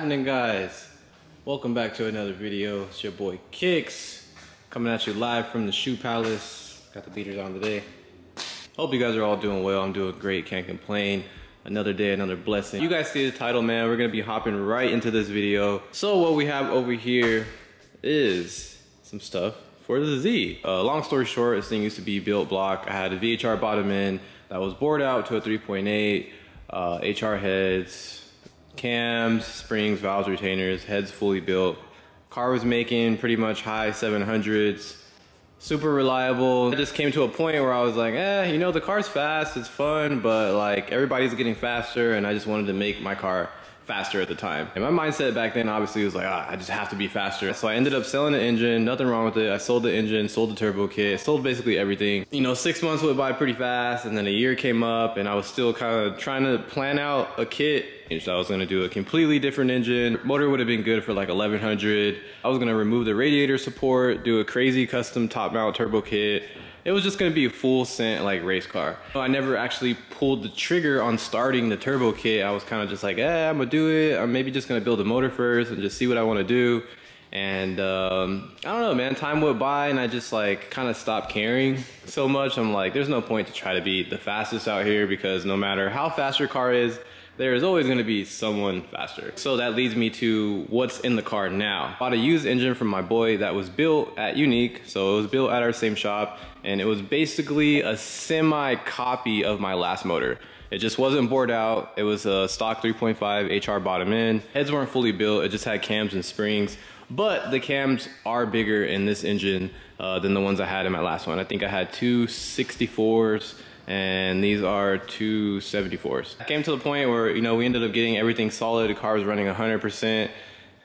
happening, guys? Welcome back to another video. It's your boy Kicks coming at you live from the Shoe Palace. Got the leaders on today. Hope you guys are all doing well. I'm doing great, can't complain. Another day, another blessing. You guys see the title, man. We're gonna be hopping right into this video. So what we have over here is some stuff for the Z. Long story short, this thing used to be built block. I had a VHR bottom end that was bored out to a 3.8, HR heads, cams, springs, valves, retainers, heads fully built. Car was making pretty much high 700s, super reliable. It just came to a point where I was like, you know, the car's fast, it's fun, but like everybody's getting faster, and I just wanted to make my car faster at the time. And my mindset back then obviously was like, I just have to be faster. So I ended up selling the engine, nothing wrong with it. I sold the engine, sold the turbo kit, sold basically everything. You know, 6 months went by pretty fast, and then a year came up, and I was still kind of trying to plan out a kit. So I was gonna do a completely different engine. Motor would have been good for like 1100. I was gonna remove the radiator support, do a crazy custom top mount turbo kit. It was just gonna be a full scent like race car. I never actually pulled the trigger on starting the turbo kit. I was kind of just like, I'm gonna do it. I'm maybe just gonna build the motor first and just see what I wanna do. And I don't know, man, time went by and I just like kind of stopped caring so much. I'm like, there's no point to try to be the fastest out here, because no matter how fast your car is, there is always going to be someone faster. So that leads me to what's in the car now. I bought a used engine from my boy that was built at Unique. So it was built at our same shop, and it was basically a semi copy of my last motor. It just wasn't bored out. It was a stock 3.5 HR bottom end. Heads weren't fully built. It just had cams and springs, but the cams are bigger in this engine than the ones I had in my last one. I think I had two 64s, and these are two 74s. I came to the point where, you know, we ended up getting everything solid. The car was running 100%,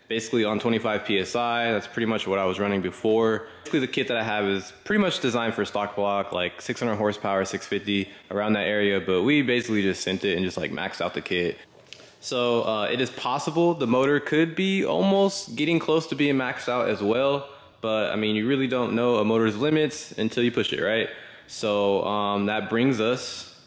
basically on 25 PSI. That's pretty much what I was running before. Basically the kit that I have is pretty much designed for stock block, like 600 horsepower, 650, around that area, but we basically just sent it and just like maxed out the kit. So it is possible the motor could be almost getting close to being maxed out as well, but I mean, you really don't know a motor's limits until you push it, right? So that brings us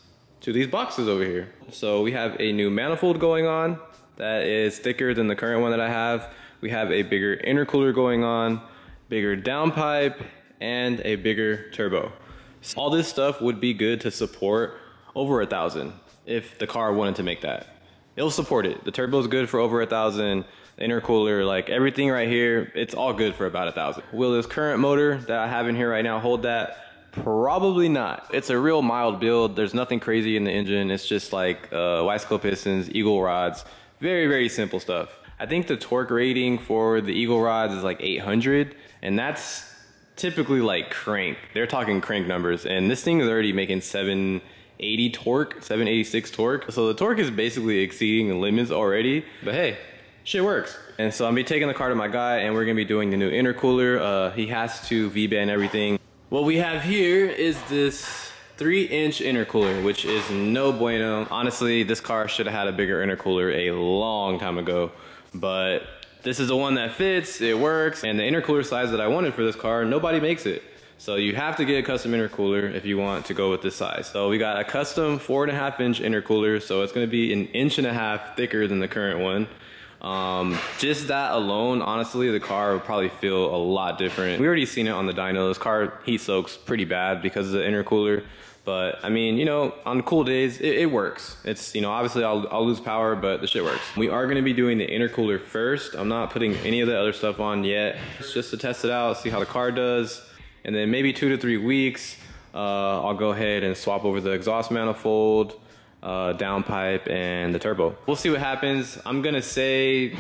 to these boxes over here. So we have a new manifold going on that is thicker than the current one that I have. We have a bigger intercooler going on, bigger downpipe, and a bigger turbo. So all this stuff would be good to support over 1,000 if the car wanted to make that. It'll support it. The turbo is good for over 1,000. The intercooler, like everything right here, it's all good for about 1,000. Will this current motor that I have in here right now hold that? Probably not. It's a real mild build. There's nothing crazy in the engine. It's just like Wiseco pistons, Eagle rods, very, very simple stuff. I think the torque rating for the Eagle rods is like 800, and that's typically like crank. They're talking crank numbers, and this thing is already making 780 torque, 786 torque. So the torque is basically exceeding the limits already, but hey, shit works. And so I'm gonna be taking the car to my guy, and we're gonna be doing the new intercooler. He has to V-band everything. What we have here is this 3-inch intercooler, which is no bueno. Honestly, this car should have had a bigger intercooler a long time ago, but this is the one that fits, it works, and the intercooler size that I wanted for this car, nobody makes it. So you have to get a custom intercooler if you want to go with this size. So we got a custom 4.5-inch intercooler, so it's gonna be 1.5 inches thicker than the current one. Just that alone, honestly, the car would probably feel a lot different. We already seen it on the dyno. This car heat soaks pretty bad because of the intercooler, but I mean, you know, on cool days, it works. It's, you know, obviously I'll lose power, but the shit works. We are gonna be doing the intercooler first. I'm not putting any of the other stuff on yet. It's just to test it out, see how the car does, and then maybe 2 to 3 weeks, I'll go ahead and swap over the exhaust manifold, downpipe, and the turbo. We'll see what happens. I'm gonna say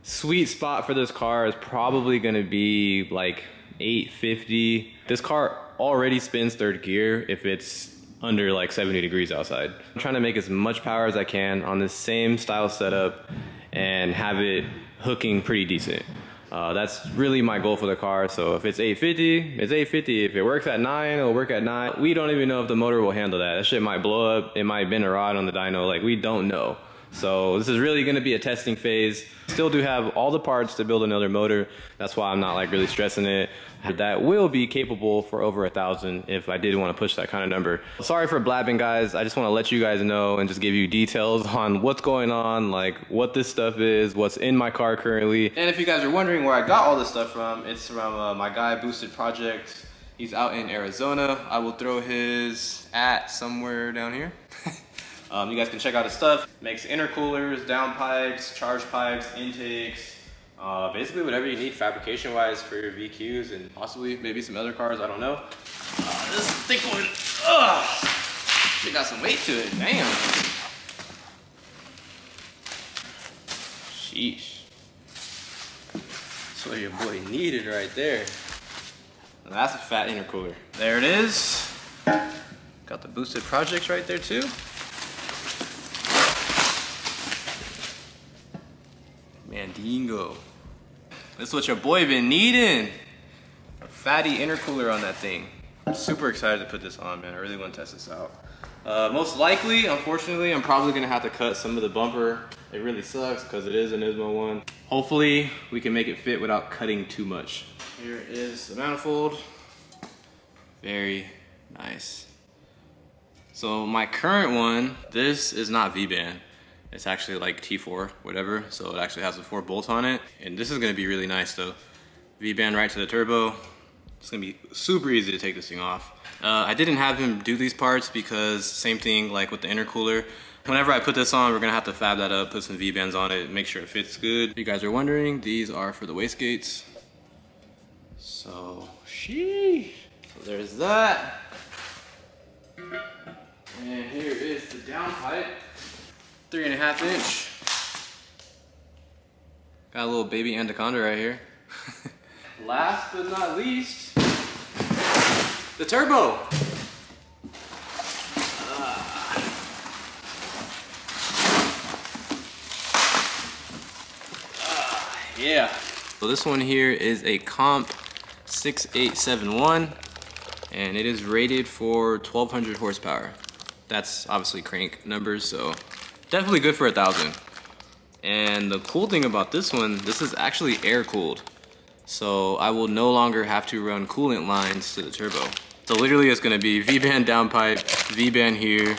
sweet spot for this car is probably gonna be like 850. This car already spins 3rd gear if it's under like 70 degrees outside. I'm trying to make as much power as I can on this same style setup and have it hooking pretty decent. That's really my goal for the car. So if it's 850, it's 850. If it works at 9, it'll work at 9. We don't even know if the motor will handle that. That shit might blow up. It might bend a rod on the dyno. Like, we don't know. So this is really gonna be a testing phase. Still do have all the parts to build another motor. That's why I'm not like really stressing it. That will be capable for over 1,000 if I did want to push that kind of number. Sorry for blabbing, guys. I just want to let you guys know and just give you details on what's going on, like what this stuff is, what's in my car currently. And if you guys are wondering where I got all this stuff from, it's from my guy Boosted Projects. He's out in Arizona. I will throw his @ somewhere down here. You guys can check out his stuff. Makes intercoolers, downpipes, charge pipes, intakes, basically whatever you need fabrication wise for your VQs and possibly maybe some other cars, I don't know. This thick one, it got some weight to it, damn. Sheesh. That's what your boy needed right there. Now that's a fat intercooler. There it is. Got the Boosted Projects right there too. Mandingo. This is what your boy been needing. A fatty intercooler on that thing. I'm super excited to put this on, man. I really want to test this out. Most likely, unfortunately, I'm probably gonna have to cut some of the bumper. It really sucks because it is an Nismo one. Hopefully, we can make it fit without cutting too much. Here is the manifold. Very nice. So my current one, this is not V-band. It's actually like T4, whatever. So it actually has a 4 bolt on it. And this is gonna be really nice though. V-band right to the turbo. It's gonna be super easy to take this thing off. I didn't have him do these parts because same thing like with the intercooler. Whenever I put this on, we're gonna have to fab that up, put some V-bands on it, make sure it fits good. If you guys are wondering, these are for the wastegates. So, sheesh. So there's that. And here is the downpipe. 3.5 inch. Got a little baby Anaconda right here. Last but not least, the turbo. Yeah. So this one here is a Comp 6871 and it is rated for 1200 horsepower. That's obviously crank numbers, so definitely good for 1,000. And the cool thing about this one, this is actually air cooled. So I will no longer have to run coolant lines to the turbo. So literally it's gonna be V-band downpipe, V-band here,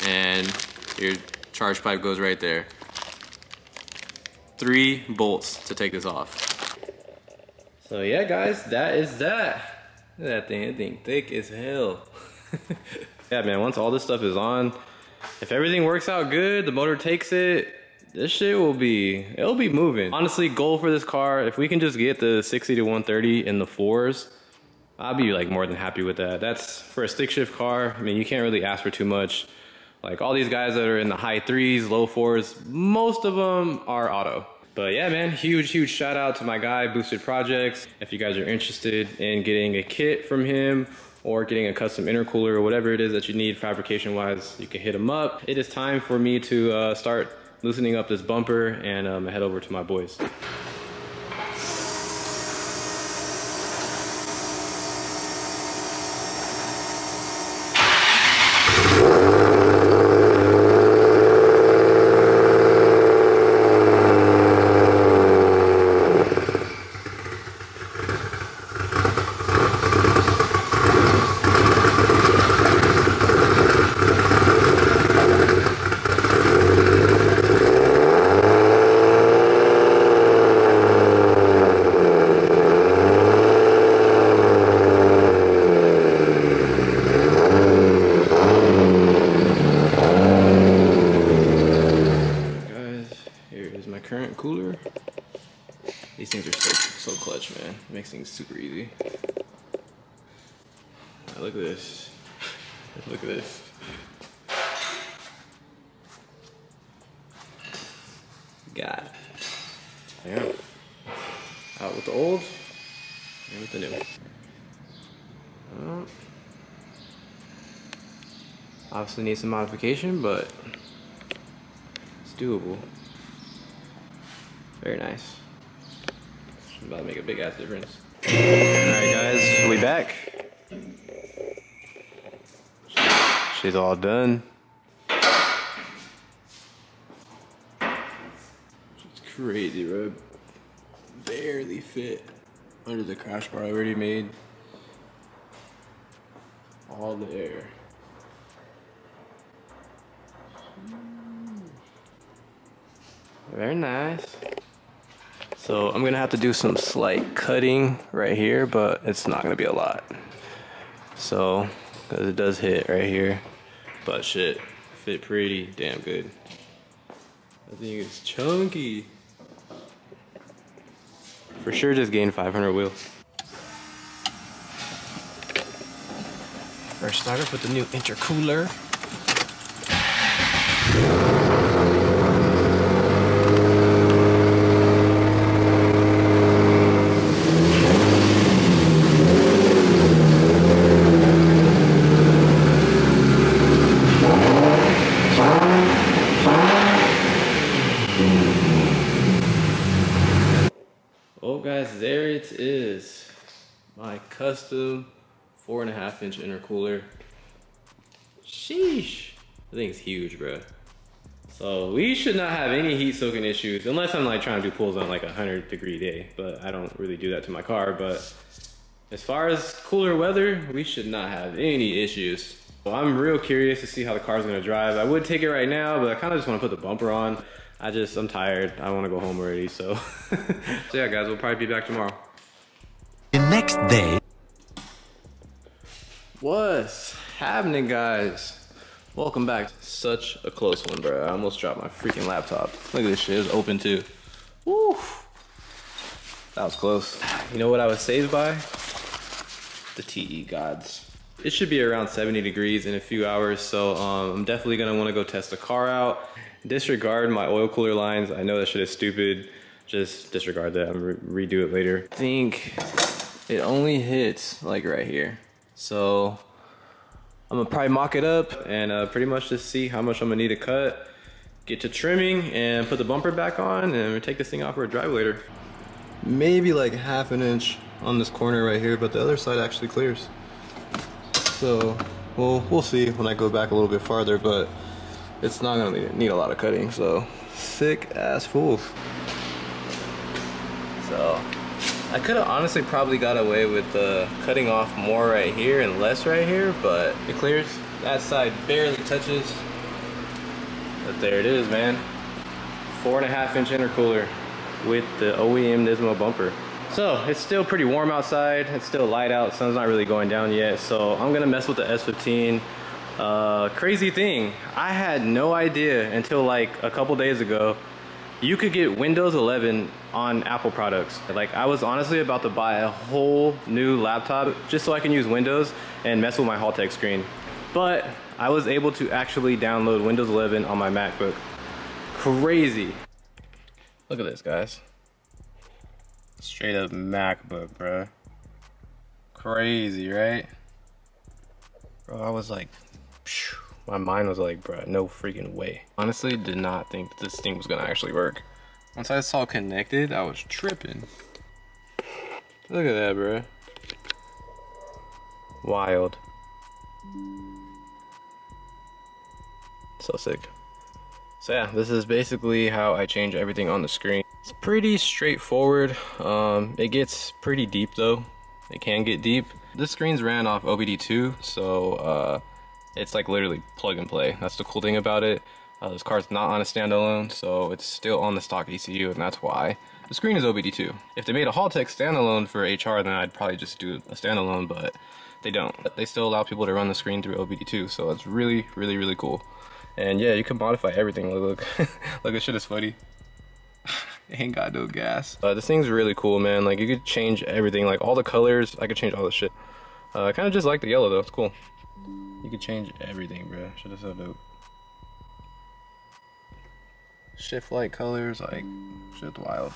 and your charge pipe goes right there. 3 bolts to take this off. So yeah guys, that is that. Look at that thing, that thing thick as hell. Yeah man, once all this stuff is on, if everything works out good, the motor takes it, this shit it'll be moving. Honestly, goal for this car, if we can just get the 60 to 130 in the 4s, I'll be like more than happy with that. That's for a stick shift car. I mean, you can't really ask for too much. Like all these guys that are in the high 3s, low 4s, most of them are auto. But yeah, man, huge shout out to my guy, Boosted Projects. If you guys are interested in getting a kit from him or getting a custom intercooler or whatever it is that you need fabrication wise, you can hit him up. It is time for me to start loosening up this bumper and head over to my boys. Current cooler. These things are so clutch, man. It makes things super easy. Now look at this. Look at this. God. Yeah. Out with the old and with the new. Obviously needs some modification, but it's doable. Very nice. It's about to make a big ass difference. Alright guys, we back. She's all done. crazy, bro. Barely fit under the crash bar I already made. All the air. Very nice. So I'm gonna have to do some slight cutting right here, but it's not gonna be a lot. So, cause it does hit right here, but shit, fit pretty damn good. I think it's chunky. For sure just gained 500 wheel. First start up with the new intercooler. Oh guys, there it is. My custom 4.5 inch intercooler. Sheesh. I think it's huge, bro. So we should not have any heat soaking issues unless I'm like trying to do pulls on like a 100-degree day, but I don't really do that to my car. But as far as cooler weather, we should not have any issues. So I'm real curious to see how the car's gonna drive. I would take it right now, but I kind of just want to put the bumper on. I'm tired. I want to go home already, so. So yeah, guys, we'll probably be back tomorrow. The next day. What's happening, guys? Welcome back. Such a close one, bro. I almost dropped my freaking laptop. Look at this shit. It's open too. Woo! That was close. You know what I was saved by? The TE gods. It should be around 70 degrees in a few hours, so I'm definitely gonna want to go test the car out. Disregard my oil cooler lines. I know that shit is stupid. Just disregard that. I'm redo it later. I think it only hits like right here. So I'm gonna probably mock it up and pretty much just see how much I'm gonna need to cut, get to trimming, and put the bumper back on, and we'll take this thing out for a drive later. Maybe like 1/2 inch on this corner right here, but the other side actually clears. So we'll see when I go back a little bit farther, but it's not gonna need a lot of cutting. So sick ass fool. So I could have honestly probably got away with cutting off more right here and less right here, but it clears. That side barely touches. But there it is, man. 4.5 inch intercooler with the OEM Nismo bumper. So it's still pretty warm outside. It's still light out. Sun's not really going down yet. So I'm gonna mess with the S15. Crazy thing, I had no idea until like a couple days ago you could get Windows 11 on Apple products. Like, I was honestly about to buy a whole new laptop just so I can use Windows and mess with my Haltech screen. But I was able to actually download Windows 11 on my MacBook. Crazy. Look at this, guys. Straight up MacBook, bro. Crazy, right? Bro, I was like, phew. My mind was like, bro, no freaking way. Honestly, did not think that this thing was gonna actually work. Once I saw connected, I was tripping. Look at that, bro. Wild. So sick. So yeah, this is basically how I change everything on the screen. It's pretty straightforward. It gets pretty deep though. It can get deep. This screen's ran off OBD2, so it's like literally plug and play. That's the cool thing about it. This car's not on a standalone, so it's still on the stock ECU, and that's why. The screen is OBD2. If they made a Haltech standalone for HR, then I'd probably just do a standalone, but they don't. They still allow people to run the screen through OBD2, so it's really, really, really cool. And yeah, you can modify everything. Look, look, this shit is funny. Ain't got no gas. This thing's really cool, man. Like, you could change everything, like all the colors. I could change all the shit. I kind of just like the yellow though. It's cool. You could change everything, bro. Shit is so dope. Shift light colors, like, shit's wild.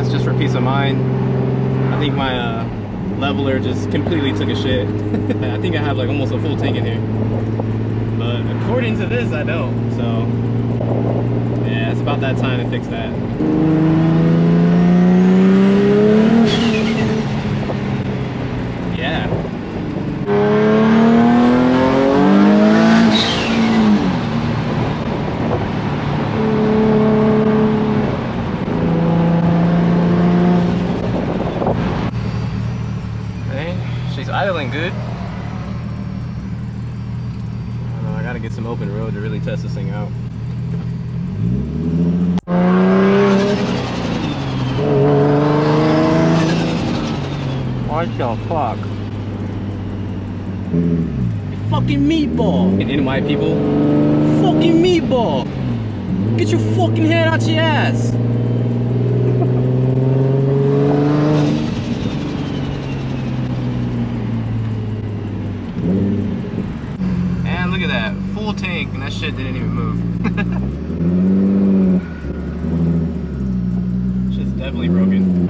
gas just for peace of mind. I think my leveler just completely took a shit. I think I have like almost a full tank in here. But according to this, I don't. So yeah, it's about that time to fix that. Yeah. She's idling good. I gotta get some open road to really test this thing out. What the fuck? Fucking meatball! NY people, fucking meatball! Get your fucking head out your ass! And look at that, full tank, and that shit didn't even move. Shit's definitely broken.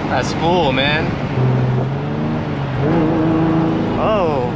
That's full, man. Oh.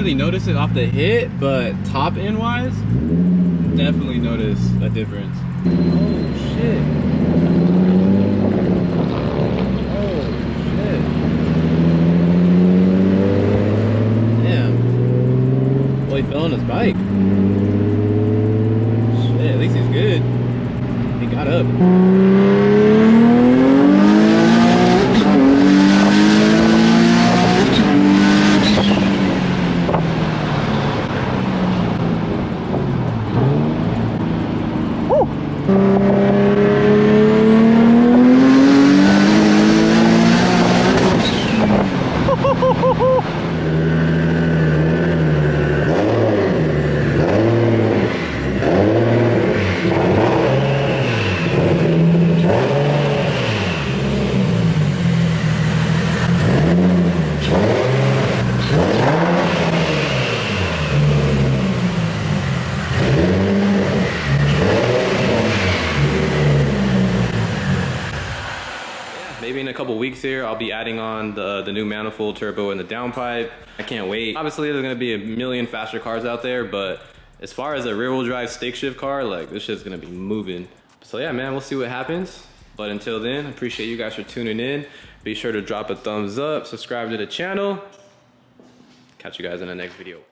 Notice it off the hit, but top end wise, definitely notice a difference. Oh shit. Oh shit. Damn. Well, he fell on his bike. Shit, at least he's good. He got up. Maybe in a couple weeks here, I'll be adding on the new manifold turbo and the downpipe. I can't wait. Obviously, there's gonna be a million faster cars out there, but as far as a rear-wheel drive stick shift car, like this shit's gonna be moving. So yeah, man, we'll see what happens. But until then, I appreciate you guys for tuning in. Be sure to drop a thumbs up, subscribe to the channel. Catch you guys in the next video.